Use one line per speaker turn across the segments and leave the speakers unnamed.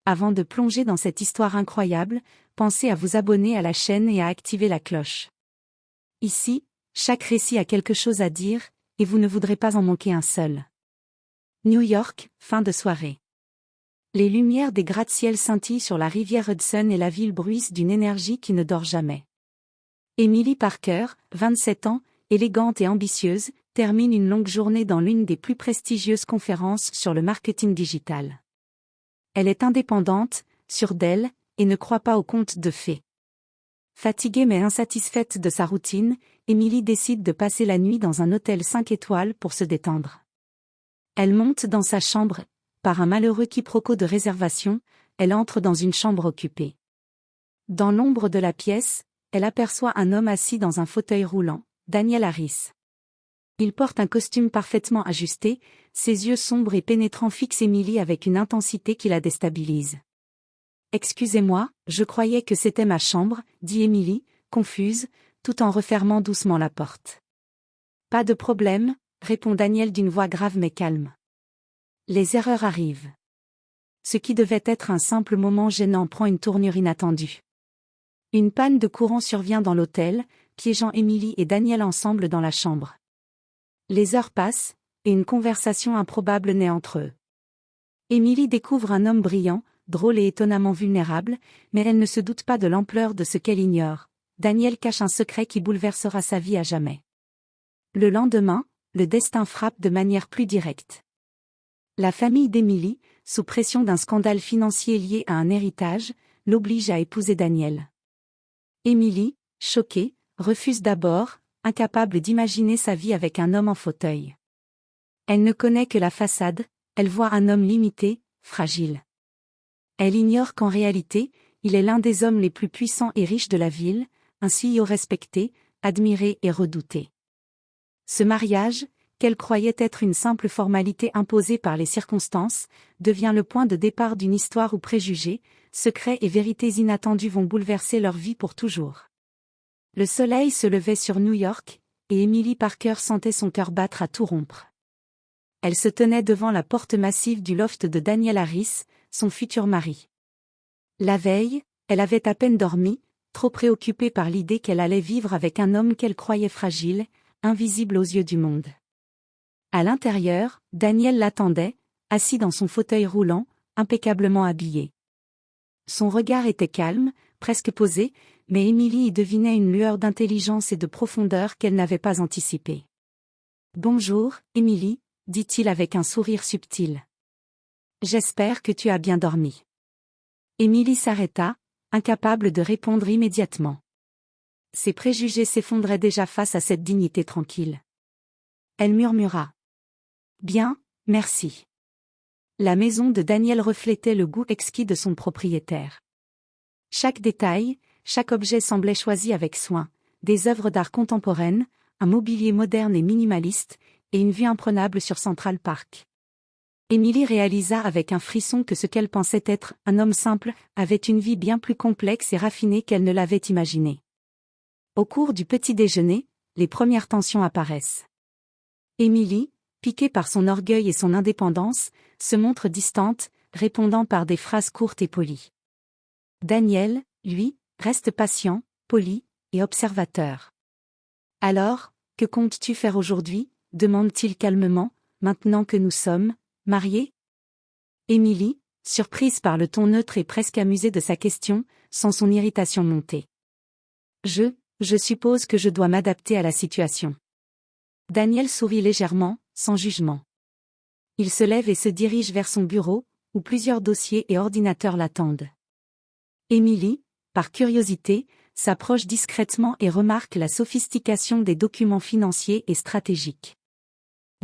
Avant de plonger dans cette histoire incroyable, pensez à vous abonner à la chaîne et à activer la cloche. Ici, chaque récit a quelque chose à dire, et vous ne voudrez pas en manquer un seul. New York, fin de soirée. Les lumières des gratte-ciel scintillent sur la rivière Hudson et la ville bruisse d'une énergie qui ne dort jamais. Emily Parker, 27 ans, élégante et ambitieuse, termine une longue journée dans l'une des plus prestigieuses conférences sur le marketing digital. Elle est indépendante, sûre d'elle, et ne croit pas aux contes de fées. Fatiguée mais insatisfaite de sa routine, Emily décide de passer la nuit dans un hôtel 5 étoiles pour se détendre. Elle monte dans sa chambre. Par un malheureux quiproquo de réservation, elle entre dans une chambre occupée. Dans l'ombre de la pièce, elle aperçoit un homme assis dans un fauteuil roulant, Daniel Harris. Il porte un costume parfaitement ajusté, ses yeux sombres et pénétrants fixent Emily avec une intensité qui la déstabilise. « Excusez-moi, je croyais que c'était ma chambre, » dit Emily, confuse, tout en refermant doucement la porte. « Pas de problème, » répond Daniel d'une voix grave mais calme. Les erreurs arrivent. Ce qui devait être un simple moment gênant prend une tournure inattendue. Une panne de courant survient dans l'hôtel, piégeant Emily et Daniel ensemble dans la chambre. Les heures passent, et une conversation improbable naît entre eux. Emily découvre un homme brillant, drôle et étonnamment vulnérable, mais elle ne se doute pas de l'ampleur de ce qu'elle ignore. Daniel cache un secret qui bouleversera sa vie à jamais. Le lendemain, le destin frappe de manière plus directe. La famille d'Emily, sous pression d'un scandale financier lié à un héritage, l'oblige à épouser Daniel. Emily, choquée, refuse d'abord, incapable d'imaginer sa vie avec un homme en fauteuil. Elle ne connaît que la façade, elle voit un homme limité, fragile. Elle ignore qu'en réalité, il est l'un des hommes les plus puissants et riches de la ville, un CEO respecté, admiré et redouté. Ce mariage, qu'elle croyait être une simple formalité imposée par les circonstances, devient le point de départ d'une histoire où préjugés, secrets et vérités inattendues vont bouleverser leur vie pour toujours. Le soleil se levait sur New York, et Emily Parker sentait son cœur battre à tout rompre. Elle se tenait devant la porte massive du loft de Daniel Harris, son futur mari. La veille, elle avait à peine dormi, trop préoccupée par l'idée qu'elle allait vivre avec un homme qu'elle croyait fragile, invisible aux yeux du monde. À l'intérieur, Daniel l'attendait, assis dans son fauteuil roulant, impeccablement habillé. Son regard était calme, presque posé, mais Emily y devinait une lueur d'intelligence et de profondeur qu'elle n'avait pas anticipée. « Bonjour, Emily » dit-il avec un sourire subtil. « J'espère que tu as bien dormi. » Emily s'arrêta, incapable de répondre immédiatement. Ses préjugés s'effondraient déjà face à cette dignité tranquille. Elle murmura. « Bien, merci. » La maison de Daniel reflétait le goût exquis de son propriétaire. Chaque détail, chaque objet semblait choisi avec soin, des œuvres d'art contemporaines, un mobilier moderne et minimaliste, et une vue imprenable sur Central Park. Emily réalisa avec un frisson que ce qu'elle pensait être un homme simple avait une vie bien plus complexe et raffinée qu'elle ne l'avait imaginé. Au cours du petit déjeuner, les premières tensions apparaissent. Emily, piquée par son orgueil et son indépendance, se montre distante, répondant par des phrases courtes et polies. Daniel, lui, reste patient, poli et observateur. « Alors, que comptes-tu faire aujourd'hui » demande-t-il calmement, « maintenant que nous sommes mariés ?» Emily, surprise par le ton neutre et presque amusée de sa question, sent son irritation monter. « Je suppose que je dois m'adapter à la situation. » Daniel sourit légèrement, sans jugement. Il se lève et se dirige vers son bureau, où plusieurs dossiers et ordinateurs l'attendent. Emily, par curiosité, s'approche discrètement et remarque la sophistication des documents financiers et stratégiques.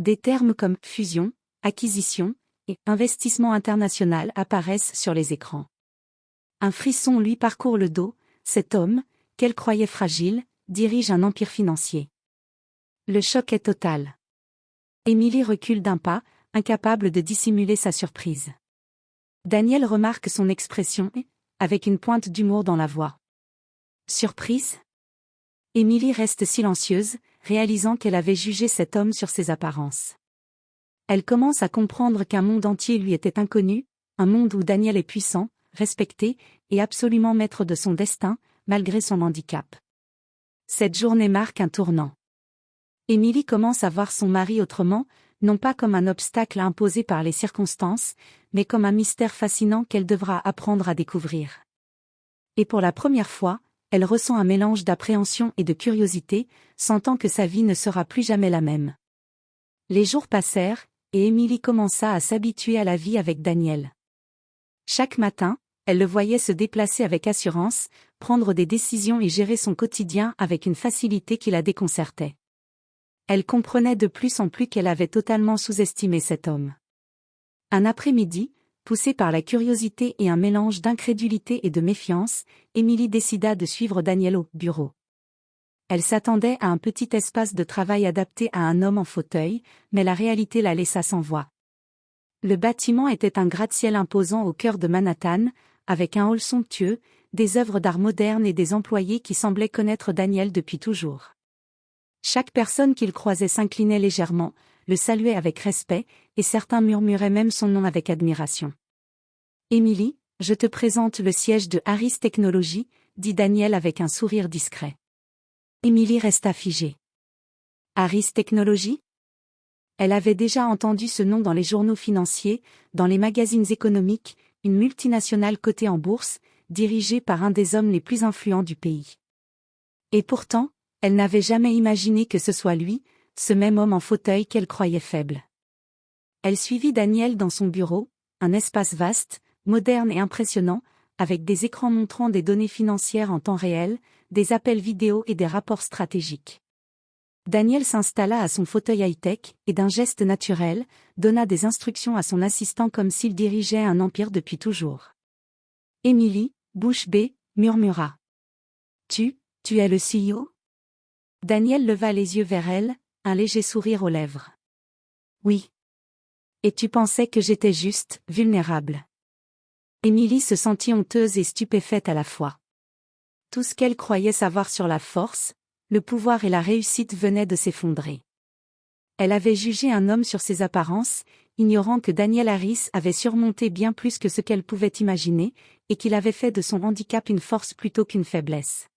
Des termes comme fusion, acquisition et investissement international apparaissent sur les écrans. Un frisson lui parcourt le dos, cet homme, qu'elle croyait fragile, dirige un empire financier. Le choc est total. Emily recule d'un pas, incapable de dissimuler sa surprise. Daniel remarque son expression, avec une pointe d'humour dans la voix. Surprise ? Emily reste silencieuse, réalisant qu'elle avait jugé cet homme sur ses apparences. Elle commence à comprendre qu'un monde entier lui était inconnu, un monde où Daniel est puissant, respecté, et absolument maître de son destin, malgré son handicap. Cette journée marque un tournant. Émilie commence à voir son mari autrement, non pas comme un obstacle imposé par les circonstances, mais comme un mystère fascinant qu'elle devra apprendre à découvrir. Et pour la première fois, elle ressent un mélange d'appréhension et de curiosité, sentant que sa vie ne sera plus jamais la même. Les jours passèrent, et Émilie commença à s'habituer à la vie avec Daniel. Chaque matin, elle le voyait se déplacer avec assurance, prendre des décisions et gérer son quotidien avec une facilité qui la déconcertait. Elle comprenait de plus en plus qu'elle avait totalement sous-estimé cet homme. Un après-midi, poussée par la curiosité et un mélange d'incrédulité et de méfiance, Émilie décida de suivre Daniel au bureau. Elle s'attendait à un petit espace de travail adapté à un homme en fauteuil, mais la réalité la laissa sans voix. Le bâtiment était un gratte-ciel imposant au cœur de Manhattan, avec un hall somptueux, des œuvres d'art modernes et des employés qui semblaient connaître Daniel depuis toujours. Chaque personne qu'il croisait s'inclinait légèrement, le saluait avec respect, et certains murmuraient même son nom avec admiration. « Émilie, je te présente le siège de Harris Technologies », dit Daniel avec un sourire discret. Émilie resta figée. Harris Technologies ? Elle avait déjà entendu ce nom dans les journaux financiers, dans les magazines économiques, une multinationale cotée en bourse, dirigée par un des hommes les plus influents du pays. Et pourtant, elle n'avait jamais imaginé que ce soit lui, ce même homme en fauteuil qu'elle croyait faible. Elle suivit Daniel dans son bureau, un espace vaste, moderne et impressionnant, avec des écrans montrant des données financières en temps réel, des appels vidéo et des rapports stratégiques. Daniel s'installa à son fauteuil high-tech et d'un geste naturel, donna des instructions à son assistant comme s'il dirigeait un empire depuis toujours. Émilie, bouche bée, murmura. Tu es le CEO ? Daniel leva les yeux vers elle, un léger sourire aux lèvres. Oui. Et tu pensais que j'étais juste, vulnérable. Émilie se sentit honteuse et stupéfaite à la fois. Tout ce qu'elle croyait savoir sur la force, le pouvoir et la réussite venait de s'effondrer. Elle avait jugé un homme sur ses apparences, ignorant que Daniel Harris avait surmonté bien plus que ce qu'elle pouvait imaginer, et qu'il avait fait de son handicap une force plutôt qu'une faiblesse.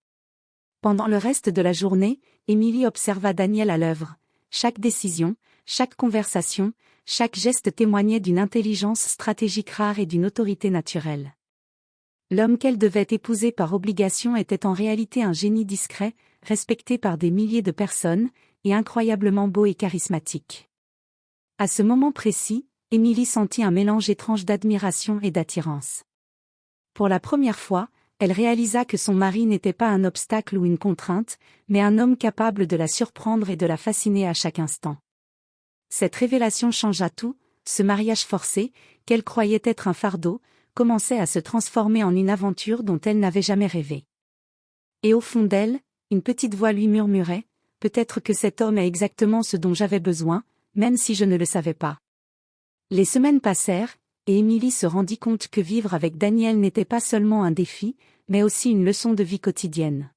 Pendant le reste de la journée, Émilie observa Daniel à l'œuvre. Chaque décision, chaque conversation, chaque geste témoignait d'une intelligence stratégique rare et d'une autorité naturelle. L'homme qu'elle devait épouser par obligation était en réalité un génie discret, respecté par des milliers de personnes, et incroyablement beau et charismatique. À ce moment précis, Émilie sentit un mélange étrange d'admiration et d'attirance. Pour la première fois, elle réalisa que son mari n'était pas un obstacle ou une contrainte, mais un homme capable de la surprendre et de la fasciner à chaque instant. Cette révélation changea tout, ce mariage forcé, qu'elle croyait être un fardeau, commençait à se transformer en une aventure dont elle n'avait jamais rêvé. Et au fond d'elle, une petite voix lui murmurait, « Peut-être que cet homme est exactement ce dont j'avais besoin, même si je ne le savais pas. » Les semaines passèrent, et Émilie se rendit compte que vivre avec Daniel n'était pas seulement un défi, mais aussi une leçon de vie quotidienne.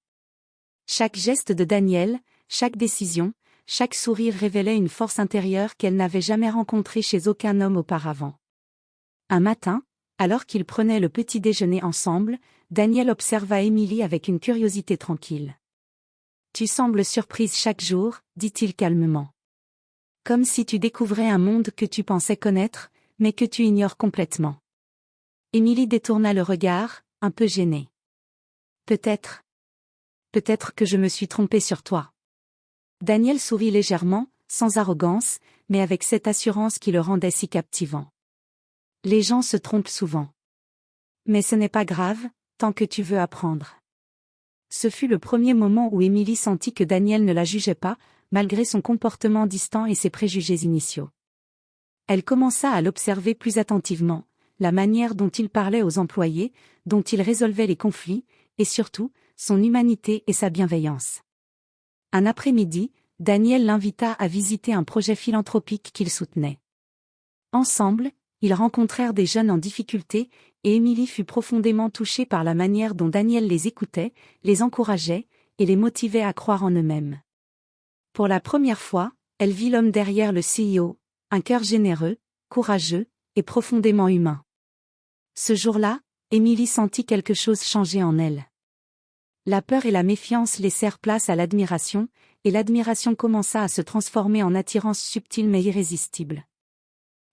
Chaque geste de Daniel, chaque décision, chaque sourire révélait une force intérieure qu'elle n'avait jamais rencontrée chez aucun homme auparavant. Un matin, alors qu'ils prenaient le petit déjeuner ensemble, Daniel observa Émilie avec une curiosité tranquille. « Tu sembles surprise chaque jour, dit-il calmement. Comme si tu découvrais un monde que tu pensais connaître, mais que tu ignores complètement. » Émilie détourna le regard, un peu gênée. « Peut-être que je me suis trompée sur toi. » Daniel sourit légèrement, sans arrogance, mais avec cette assurance qui le rendait si captivant. « Les gens se trompent souvent. Mais ce n'est pas grave, tant que tu veux apprendre. » Ce fut le premier moment où Émilie sentit que Daniel ne la jugeait pas, malgré son comportement distant et ses préjugés initiaux. Elle commença à l'observer plus attentivement, la manière dont il parlait aux employés, dont il résolvait les conflits, et surtout, son humanité et sa bienveillance. Un après-midi, Daniel l'invita à visiter un projet philanthropique qu'il soutenait. Ensemble, ils rencontrèrent des jeunes en difficulté, et Émilie fut profondément touchée par la manière dont Daniel les écoutait, les encourageait, et les motivait à croire en eux-mêmes. Pour la première fois, elle vit l'homme derrière le CEO, un cœur généreux, courageux, et profondément humain. Ce jour-là, Émilie sentit quelque chose changer en elle. La peur et la méfiance laissèrent place à l'admiration, et l'admiration commença à se transformer en attirance subtile mais irrésistible.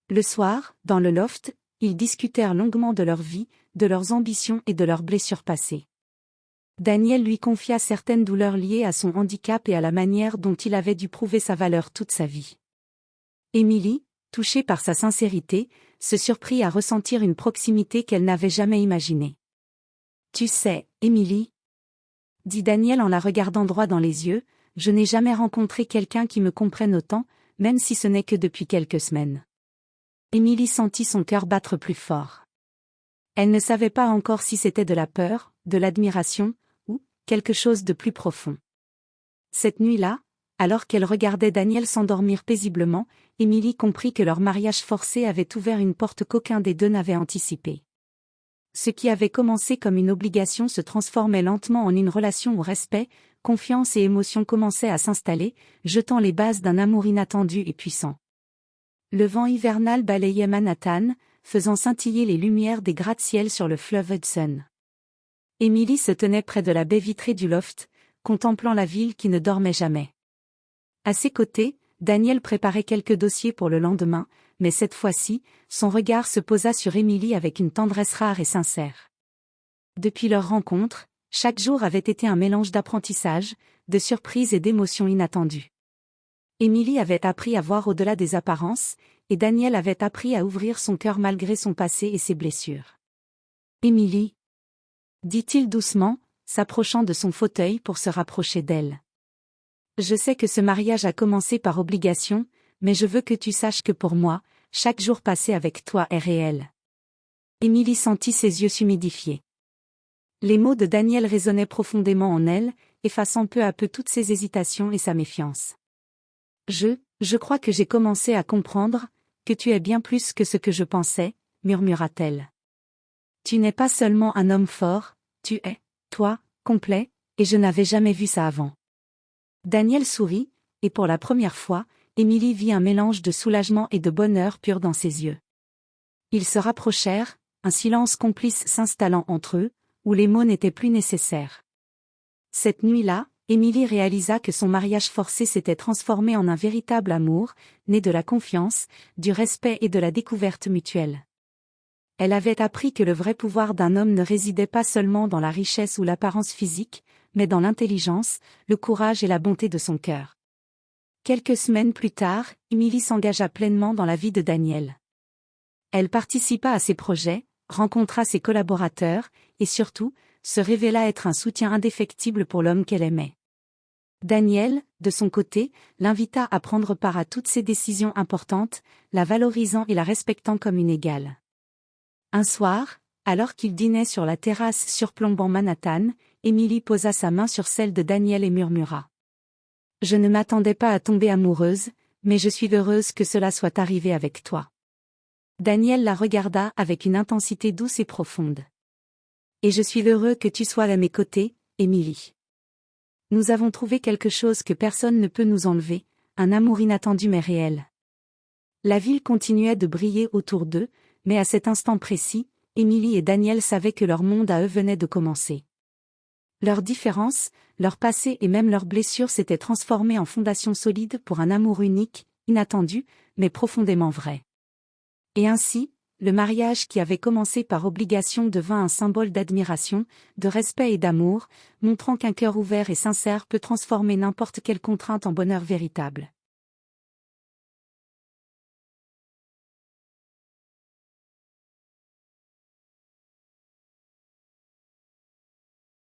Le soir, dans le loft, ils discutèrent longuement de leur vie, de leurs ambitions et de leurs blessures passées. Daniel lui confia certaines douleurs liées à son handicap et à la manière dont il avait dû prouver sa valeur toute sa vie. Émilie, touchée par sa sincérité, se surprit à ressentir une proximité qu'elle n'avait jamais imaginée. « Tu sais, Émilie, » dit Daniel en la regardant droit dans les yeux, « je n'ai jamais rencontré quelqu'un qui me comprenne autant, même si ce n'est que depuis quelques semaines. » Émilie sentit son cœur battre plus fort. Elle ne savait pas encore si c'était de la peur, de l'admiration, ou quelque chose de plus profond. Cette nuit-là, alors qu'elle regardait Daniel s'endormir paisiblement, Émilie comprit que leur mariage forcé avait ouvert une porte qu'aucun des deux n'avait anticipée. Ce qui avait commencé comme une obligation se transformait lentement en une relation où respect, confiance et émotion commençaient à s'installer, jetant les bases d'un amour inattendu et puissant. Le vent hivernal balayait Manhattan, faisant scintiller les lumières des gratte-ciel sur le fleuve Hudson. Émilie se tenait près de la baie vitrée du loft, contemplant la ville qui ne dormait jamais. À ses côtés, Daniel préparait quelques dossiers pour le lendemain, mais cette fois-ci, son regard se posa sur Émilie avec une tendresse rare et sincère. Depuis leur rencontre, chaque jour avait été un mélange d'apprentissage, de surprises et d'émotions inattendues. Émilie avait appris à voir au-delà des apparences, et Daniel avait appris à ouvrir son cœur malgré son passé et ses blessures. « Émilie » dit-il doucement, s'approchant de son fauteuil pour se rapprocher d'elle. « Je sais que ce mariage a commencé par obligation, mais je veux que tu saches que pour moi, chaque jour passé avec toi est réel. » Émilie sentit ses yeux s'humidifier. Les mots de Daniel résonnaient profondément en elle, effaçant peu à peu toutes ses hésitations et sa méfiance. « Je crois que j'ai commencé à comprendre, que tu es bien plus que ce que je pensais, » murmura-t-elle. « Tu n'es pas seulement un homme fort, tu es, toi, complet, et je n'avais jamais vu ça avant. » Daniel sourit, et pour la première fois, Émilie vit un mélange de soulagement et de bonheur pur dans ses yeux. Ils se rapprochèrent, un silence complice s'installant entre eux, où les mots n'étaient plus nécessaires. Cette nuit-là, Émilie réalisa que son mariage forcé s'était transformé en un véritable amour, né de la confiance, du respect et de la découverte mutuelle. Elle avait appris que le vrai pouvoir d'un homme ne résidait pas seulement dans la richesse ou l'apparence physique, mais dans l'intelligence, le courage et la bonté de son cœur. Quelques semaines plus tard, Émilie s'engagea pleinement dans la vie de Daniel. Elle participa à ses projets, rencontra ses collaborateurs, et surtout, se révéla être un soutien indéfectible pour l'homme qu'elle aimait. Daniel, de son côté, l'invita à prendre part à toutes ses décisions importantes, la valorisant et la respectant comme une égale. Un soir, alors qu'ils dînaient sur la terrasse surplombant Manhattan, Émilie posa sa main sur celle de Daniel et murmura. « Je ne m'attendais pas à tomber amoureuse, mais je suis heureuse que cela soit arrivé avec toi. » Daniel la regarda avec une intensité douce et profonde. « Et je suis heureux que tu sois à mes côtés, Émilie. Nous avons trouvé quelque chose que personne ne peut nous enlever, un amour inattendu mais réel. » La ville continuait de briller autour d'eux, mais à cet instant précis, Émilie et Daniel savaient que leur monde à eux venait de commencer. Leurs différences, leur passé et même leurs blessures s'étaient transformées en fondation solide pour un amour unique, inattendu, mais profondément vrai. Et ainsi, le mariage qui avait commencé par obligation devint un symbole d'admiration, de respect et d'amour, montrant qu'un cœur ouvert et sincère peut transformer n'importe quelle contrainte en bonheur véritable.